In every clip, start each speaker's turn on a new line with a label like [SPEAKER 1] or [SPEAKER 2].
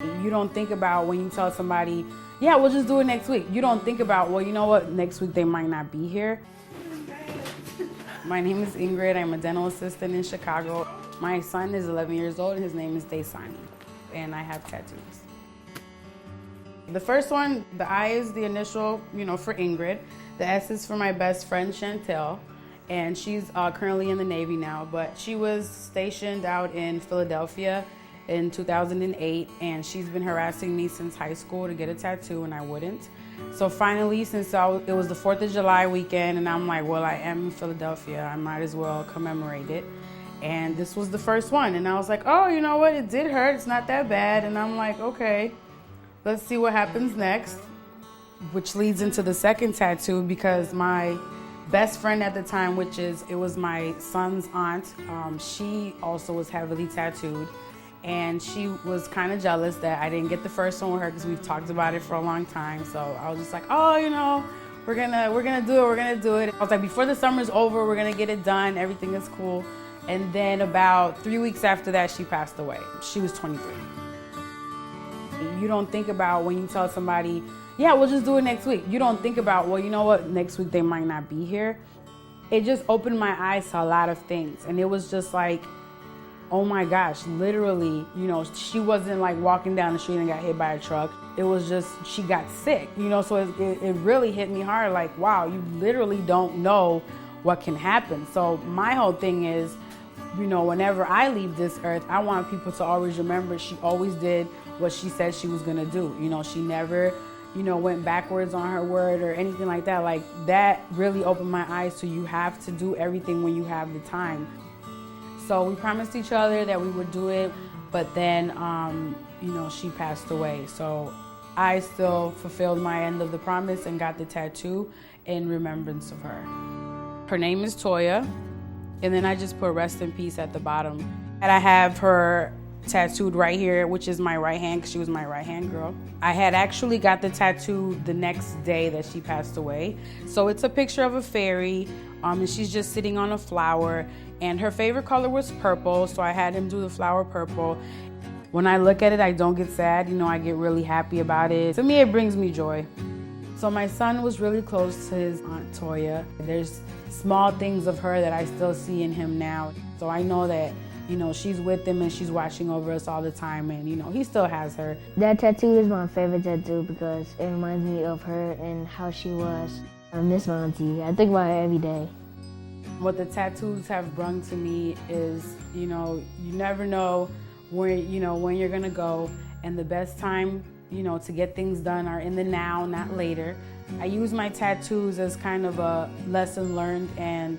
[SPEAKER 1] You don't think about when you tell somebody, yeah, we'll just do it next week. You don't think about, well, you know what, next week they might not be here. My name is Ingrid. I'm a dental assistant in Chicago. My son is 11 years old and his name is Daysani, and I have tattoos. The first one, the I is the initial, for Ingrid. The S is for my best friend, Chantel, and she's currently in the Navy now, but she was stationed out in Philadelphia in 2008, and she's been harassing me since high school to get a tattoo, and I wouldn't. So finally, since it was the 4th of July weekend, and I'm like, well, I am in Philadelphia, I might as well commemorate it. And this was the first one, and I was like, oh, you know what, it did hurt, it's not that bad. And I'm like, okay, let's see what happens next, which leads into the second tattoo, because my best friend at the time, it was my son's aunt, she also was heavily tattooed. And she was kind of jealous that I didn't get the first one with her because we've talked about it for a long time. So I was just like, oh, we're gonna do it. I was like, before the summer's over, we're gonna get it done. Everything is cool. And then about 3 weeks after that, she passed away. She was 23. You don't think about when you tell somebody, yeah, we'll just do it next week. You don't think about, well, you know what, next week they might not be here. It just opened my eyes to a lot of things. And it was just like, oh my gosh, literally, she wasn't like walking down the street and got hit by a truck. It was just, she got sick, so it really hit me hard. Like, wow, you literally don't know what can happen. So my whole thing is, whenever I leave this earth, I want people to always remember she always did what she said she was gonna do. She never, went backwards on her word or anything like that. Like, that really opened my eyes to, you have to do everything when you have the time. So we promised each other that we would do it, but then, she passed away. So I still fulfilled my end of the promise and got the tattoo in remembrance of her. Her name is Toya, and then I just put rest in peace at the bottom. And I have her tattooed right here, which is my right hand, because she was my right hand girl. I had actually got the tattoo the next day that she passed away. So it's a picture of a fairy, and she's just sitting on a flower. And her favorite color was purple, so I had him do the flower purple. When I look at it, I don't get sad, I get really happy about it. To me, it brings me joy. So my son was really close to his Aunt Toya. There's small things of her that I still see in him now. So I know that, she's with him and she's watching over us all the time, and, he still has her.
[SPEAKER 2] That tattoo is my favorite tattoo because it reminds me of her and how she was. I miss my auntie. I think about her every day.
[SPEAKER 1] What the tattoos have brought to me is, you never know where, when you're gonna go, and the best time, to get things done are in the now, not later. I use my tattoos as kind of a lesson learned and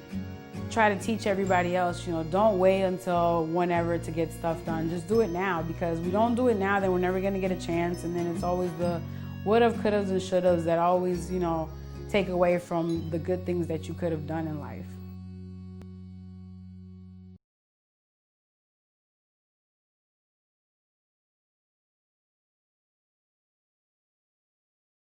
[SPEAKER 1] try to teach everybody else, don't wait until whenever to get stuff done. Just do it now, because we don't do it now, then we're never gonna get a chance, and then it's always the would've, could've, and should've that always, take away from the good things that you could have done in life.